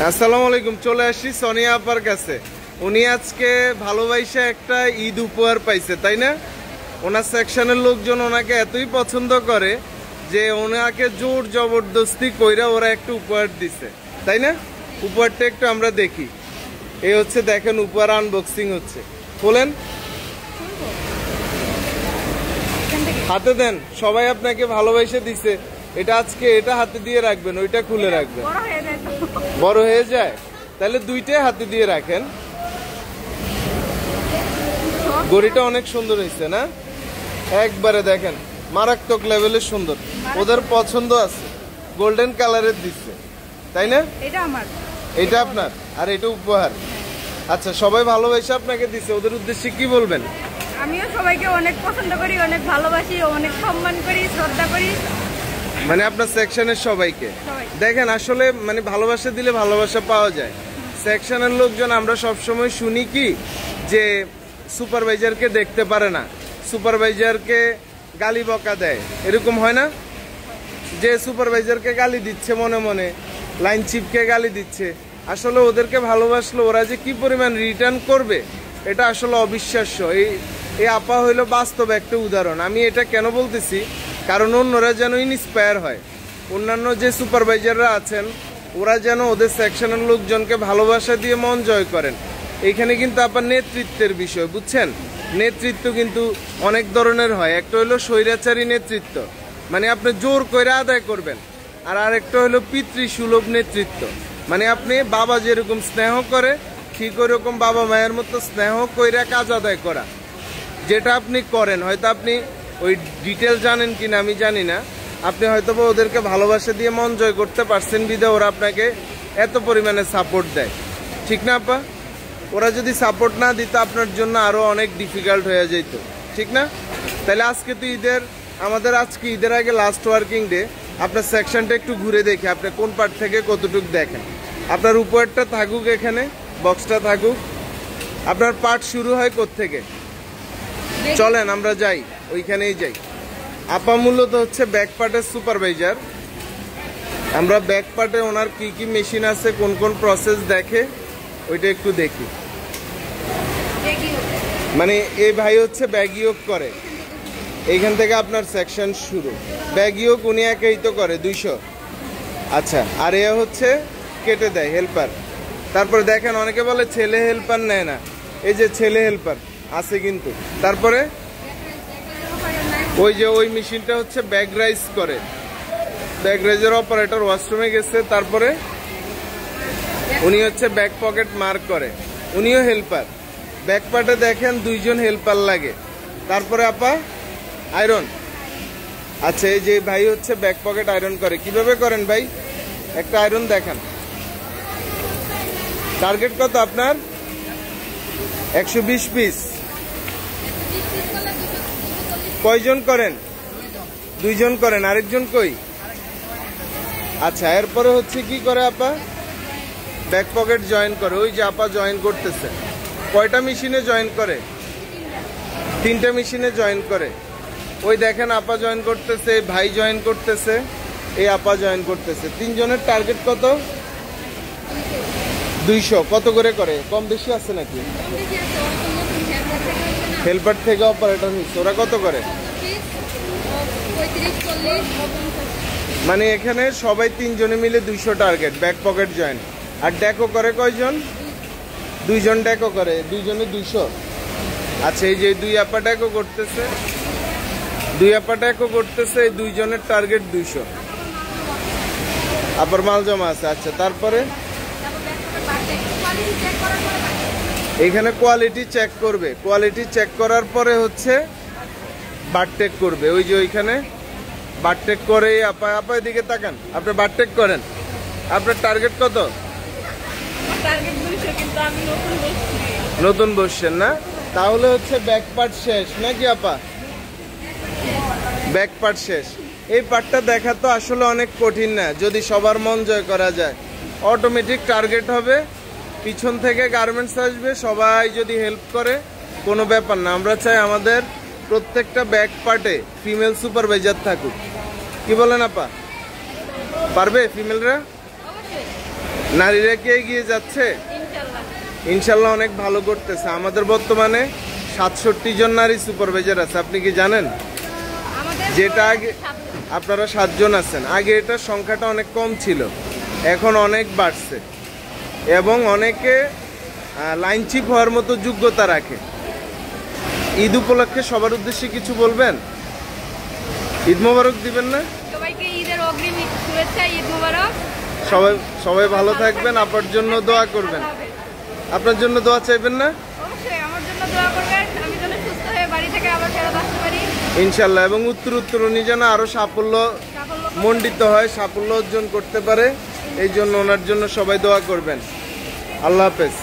আসসালামু আলাইকুম। চলে আসছি সোনিয়া আপার কাছে। উনি আজকে ভালোবাসা একটা ঈদ উপহার পাইছে, তাই না? ওনার সেকশনের লোকজন ওনাকে এতই পছন্দ করে যে ওনাকে জোর জবরদস্তি কইরা ওরা একটা উপহার দিছে, তাই না? উপহারটা একটু আমরা দেখি। এই হচ্ছে, দেখেন উপহার আনবক্সিং হচ্ছে। খোলেন, হাতে দেন। সবাই আপনাকে ভালোবাসা দিছে, এটা আজকে এটা হাতে দিয়ে রাখবেন, ওইটা খুলে রাখবেন। বড় হয়ে যায় তাহলে দুইটাই হাতে দিয়ে রাখেন। গড়িটা অনেক সুন্দর হয়েছে না? একবারে দেখেন মারাত্মক লেভেলের সুন্দর। ওদের পছন্দ আছে, গোল্ডেন কালারের দিচ্ছে, তাই না? এটা আমার, এটা আপনার, আর এটা উপহার। আচ্ছা, সবাই ভালোবাসা আপনাকে দিছে, ওদের উদ্দেশ্যে কি বলবেন? আমিও সবাইকে অনেক পছন্দ করি, অনেক ভালোবাসি, অনেক সম্মান করি, শ্রদ্ধা করি। মানে আপনার সেকশনের সবাইকে দেখেন, আসলে মানে ভালোবাসা দিলে ভালোবাসা পাওয়া যায়। সেকশনের লোকজন আমরা সবসময় শুনি কি যে সুপারভাইজারকে দেখতে পারে না, সুপারভাইজারকে গালি বকা দেয়, এরকম হয় না? যে সুপারভাইজারকে গালি দিচ্ছে, মনে মনে লাইন চিপকে গালি দিচ্ছে। আসলে ওদেরকে ভালোবাসলে ওরা যে কি পরিমাণ রিটার্ন করবে এটা আসলে অবিশ্বাস্য। এই আপা হইলো বাস্তব একটা উদাহরণ। আমি এটা কেন বলতেছি, কারণ অন্যরা যেন ইন্সপায়ার হয়। অন্যান্য যে সুপারভাইজাররা আছেন ওরা যেন ওদের সেকশনের লোকজনকে ভালোবাসা দিয়ে মন জয় করেন। এইখানে কিন্তু আপনার নেতৃত্বের বিষয়, বুঝছেন? নেতৃত্ব কিন্তু অনেক ধরনের হয়। একটা হলো স্বৈরাচারী নেতৃত্ব, মানে আপনি জোর করে আদায় করবেন। আর আরেকটা হলো পিতৃসুলভ নেতৃত্ব, মানে আপনি বাবা যেরকম স্নেহ করে ঠিক ওইরকম বাবা মায়ের মতো স্নেহ কইরা কাজ আদায় করা, যেটা আপনি করেন। হয়তো আপনি ওই ডিটেল জানেন কিনা আমি জানি না, আপনি হয়তো ওদেরকে ভালোবাসা দিয়ে মন জয় করতে পারছেন বিধে ওরা আপনাকে এত পরিমাণে সাপোর্ট দেয়, ঠিক না আপা? ওরা যদি সাপোর্ট না দিত আপনার জন্য আরো অনেক ডিফিকাল্ট হয়ে যেত, ঠিক না? তাহলে আজকে তো ঈদের, আমাদের আজকে ঈদের আগে লাস্ট ওয়ার্কিং ডে। আপনার সেকশনটা একটু ঘুরে দেখি আপনি কোন পার্ট থেকে কতটুকু দেখেন। আপনার উপহারটা থাকুক এখানে, বক্সটা থাকুক। আপনার পার্ট শুরু হয় কোত্থেকে? চলেন আমরা যাই, ওইখানেই যাই। আপা মূলত হচ্ছে ব্যাক পার্টের সুপারভাইজার। আমরা ব্যাক পার্টে ওনার কি কি মেশিন আছে, কোন কোন প্রসেস দেখে ওইটা একটু দেখি। মানে এই ভাই হচ্ছে ব্যাগিয়োগ করে, এইখান থেকে আপনার সেকশন শুরু। ব্যাগিয়োগ উনি একাই তো করে 200। আচ্ছা, আর এ হচ্ছে কেটে দেয়, হেল্পার। তারপরে দেখেন অনেকে বলে ছেলে হেল্পার নেয় না, এই যে ছেলে হেল্পার আছে কিন্তু। তারপরে ওই যে ওই মেশিনটা হচ্ছে ব্যাগ রাইজ করে, ব্যাগ রাইজের অপারেটর ওয়াশরুমে গেছে। তারপরে উনি হচ্ছে ব্যাক পকেট মার্ক করে, উনিও হেল্পার। ব্যাক পার্টে দেখেন 2জন হেল্পার লাগে। তারপরে আপা আয়রন। আচ্ছা, এই যে ভাই হচ্ছে ব্যাক পকেট আয়রন করে। কিভাবে করেন ভাই? একটা আয়রন দেখান। টার্গেট কত আপনার? 120 পিস। কয়জন করেন? 2জন করেন, আরেকজন কই? আচ্ছা, এরপরে হচ্ছে কি করে আপা? ব্যাক পকেট জয়েন করে। ওই যে আপা জয়েন করতেছে। কয়টা মেশিনে জয়েন করে? 3টা মেশিনে জয়েন করে। ওই দেখেন আপা জয়েন করতেছে, ভাই জয়েন করতেছে, এই আপা জয়েন করতেছে। 3জনের টার্গেট কত? 200। কত করে করে? কম বেশি আছে নাকি? হেল্পার থেকে অপারেটর হয়েছে, ওরা কত করে? মানে এখানে সবাই 3জনে মিলে 200 টার্গেট ব্যাক পকেট জয়েন। আর ডেকো করে কয়জন? 2জন ডেকো করে, 2জনে 200। আচ্ছা, এই যে 2 আপা ডেকো করতেছে, 2 আপা ডেকো করতেছে, এই 2জনের টার্গেট 200। আবার মাল জমা আছে। আচ্ছা, তারপরে এখানে কোয়ালিটি চেক করবে। কোয়ালিটি চেক করার পরে হচ্ছে বারটেক করবে। ওই যে ওইখানে বারটেক করে আপা, আপা এদিকে তাকান, আপনি বারটেক করেন। আপনার টার্গেট কত? নতুন বসছেন না? তাহলে হচ্ছে ব্যাক পার্ট শেষ নাকি আপা? ব্যাক পার্ট শেষ। এই পার্টটা দেখা তো আসলে অনেক কঠিন না, যদি সবার মন জয় করা যায়। অটোমেটিক টার্গেট হবে, পিছন থেকে গার্মেন্টস আসবে, সবাই যদি হেল্প করে কোনো ব্যাপার না। আমরা চাই আমাদের প্রত্যেকটা ব্যাক পার্টে ফিমেল সুপারভাইজার থাকুক। কি বলেন আপা? পারবে ফিমেলরা? নারীরা কি এগিয়ে যাচ্ছে? ইনশাআল্লাহ ইনশাল্লাহ অনেক ভালো করতেছে। আমাদের বর্তমানে 67 জন নারী সুপারভাইজার আছে, আপনি কি জানেন? আমাদের যেটা আগে আপনারা 7 জন আছেন, আগে এটার সংখ্যাটা অনেক কম ছিল, এখন অনেক বাড়ছে এবং অনেকে লাইন চিফ হওয়ার মতো যোগ্যতা রাখে। ঈদ উপলক্ষে সবার উদ্দেশ্যে কিছু বলবেন? ঈদ মোবারক দিবেন না? সবাইকে ঈদের অগ্রিম শুভেচ্ছা, ঈদ মোবারক। সবাই সবাই ভালো থাকবেন, আপনার জন্য দোয়া করবেন। আপনার জন্য দোয়া চাইবেন না? অবশ্যই আমার জন্য দোয়া করবেন, আমি যেন সুস্থ হয়ে বাড়ি থেকে আবার ফেরত আসতে পারি ইনশাল্লাহ, এবং উত্তর উনি যেন আরো সাফল্য মণ্ডিত হয়, সাফল্য অর্জন করতে পারে, এই জন্য ওনার জন্য সবাই দোয়া করবেন। আল্লাহ হাফেজ।